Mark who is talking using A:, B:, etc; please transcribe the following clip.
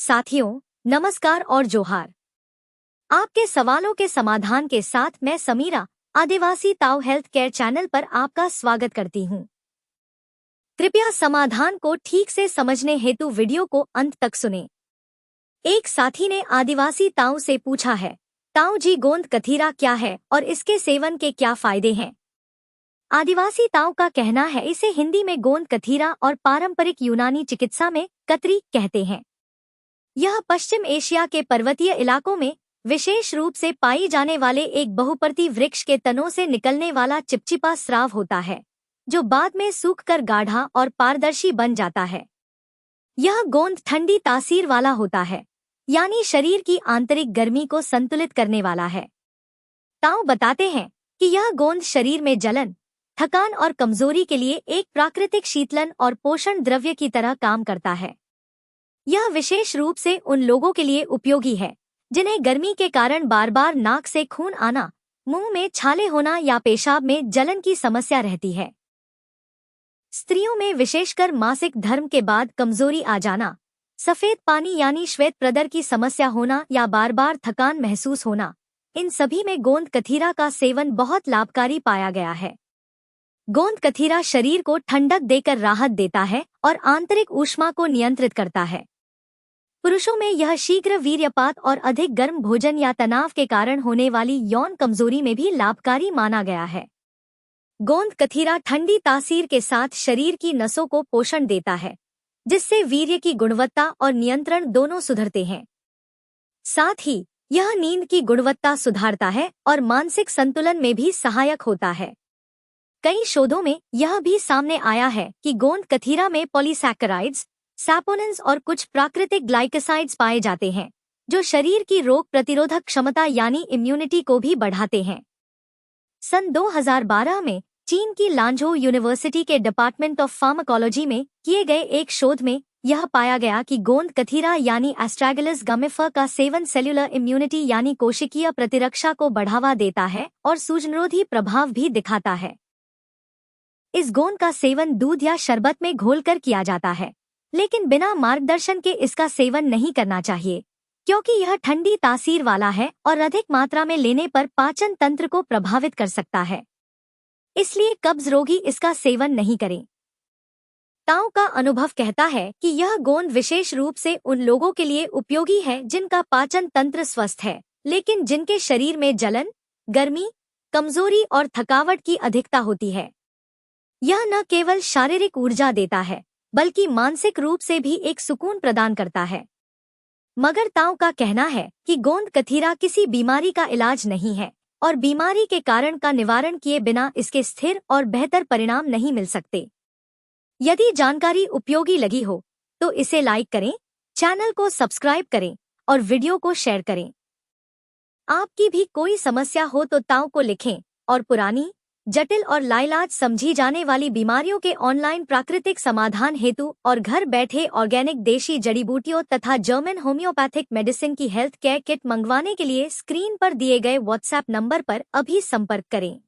A: साथियों, नमस्कार और जोहार। आपके सवालों के समाधान के साथ मैं समीरा आदिवासी ताऊ हेल्थ केयर चैनल पर आपका स्वागत करती हूँ। कृपया समाधान को ठीक से समझने हेतु वीडियो को अंत तक सुनें। एक साथी ने आदिवासी ताऊ से पूछा है, ताऊ जी गोंद कथीरा क्या है और इसके सेवन के क्या फायदे हैं? आदिवासी ताऊ का कहना है इसे हिंदी में गोंद कथीरा और पारंपरिक यूनानी चिकित्सा में कतरी कहते हैं। यह पश्चिम एशिया के पर्वतीय इलाकों में विशेष रूप से पाई जाने वाले एक बहुपर्ती वृक्ष के तनों से निकलने वाला चिपचिपा स्राव होता है, जो बाद में सूखकर गाढ़ा और पारदर्शी बन जाता है। यह गोंद ठंडी तासीर वाला होता है, यानी शरीर की आंतरिक गर्मी को संतुलित करने वाला है। ताऊ बताते हैं कि यह गोंद शरीर में जलन, थकान और कमजोरी के लिए एक प्राकृतिक शीतलन और पोषण द्रव्य की तरह काम करता है। यह विशेष रूप से उन लोगों के लिए उपयोगी है जिन्हें गर्मी के कारण बार बार नाक से खून आना, मुंह में छाले होना या पेशाब में जलन की समस्या रहती है। स्त्रियों में विशेषकर मासिक धर्म के बाद कमजोरी आ जाना, सफेद पानी यानी श्वेत प्रदर की समस्या होना या बार बार थकान महसूस होना, इन सभी में गोंद कथीरा का सेवन बहुत लाभकारी पाया गया है। गोंद कथीरा शरीर को ठंडक देकर राहत देता है और आंतरिक ऊष्मा को नियंत्रित करता है। पुरुषों में यह शीघ्र वीर्यपात और अधिक गर्म भोजन या तनाव के कारण होने वाली यौन कमजोरी में भी लाभकारी माना गया है। गोंद कथीरा ठंडी तासीर के साथ शरीर की नसों को पोषण देता है, जिससे वीर्य की गुणवत्ता और नियंत्रण दोनों सुधरते हैं। साथ ही यह नींद की गुणवत्ता सुधारता है और मानसिक संतुलन में भी सहायक होता है। कई शोधों में यह भी सामने आया है कि गोंद कथीरा में पॉलीसैकेराइड्स, सैपोनिन्स और कुछ प्राकृतिक ग्लाइकोसाइड्स पाए जाते हैं, जो शरीर की रोग प्रतिरोधक क्षमता यानी इम्यूनिटी को भी बढ़ाते हैं। सन 2012 में चीन की लांझो यूनिवर्सिटी के डिपार्टमेंट ऑफ फार्माकोलॉजी में किए गए एक शोध में यह पाया गया कि गोंद कथीरा यानी एस्ट्रैगलस गमेफर का सेवन सेल्युलर इम्यूनिटी यानी कोशिकीय प्रतिरक्षा को बढ़ावा देता है और सूजनरोधी प्रभाव भी दिखाता है। इस गोंद का सेवन दूध या शरबत में घोलकर किया जाता है, लेकिन बिना मार्गदर्शन के इसका सेवन नहीं करना चाहिए, क्योंकि यह ठंडी तासीर वाला है और अधिक मात्रा में लेने पर पाचन तंत्र को प्रभावित कर सकता है। इसलिए कब्ज रोगी इसका सेवन नहीं करें। ताऊ का अनुभव कहता है कि यह गोंद विशेष रूप से उन लोगों के लिए उपयोगी है जिनका पाचन तंत्र स्वस्थ है, लेकिन जिनके शरीर में जलन, गर्मी, कमजोरी और थकावट की अधिकता होती है। यह न केवल शारीरिक ऊर्जा देता है, बल्कि मानसिक रूप से भी एक सुकून प्रदान करता है। मगर ताऊ का कहना है कि गोंद कथीरा किसी बीमारी का इलाज नहीं है और बीमारी के कारण का निवारण किए बिना इसके स्थिर और बेहतर परिणाम नहीं मिल सकते। यदि जानकारी उपयोगी लगी हो तो इसे लाइक करें, चैनल को सब्सक्राइब करें और वीडियो को शेयर करें। आपकी भी कोई समस्या हो तो ताऊ को लिखें और पुरानी, जटिल और लाइलाज समझी जाने वाली बीमारियों के ऑनलाइन प्राकृतिक समाधान हेतु और घर बैठे ऑर्गेनिक देशी जड़ी बूटियों तथा जर्मन होम्योपैथिक मेडिसिन की हेल्थ केयर किट मंगवाने के लिए स्क्रीन पर दिए गए व्हाट्सएप नंबर पर अभी संपर्क करें।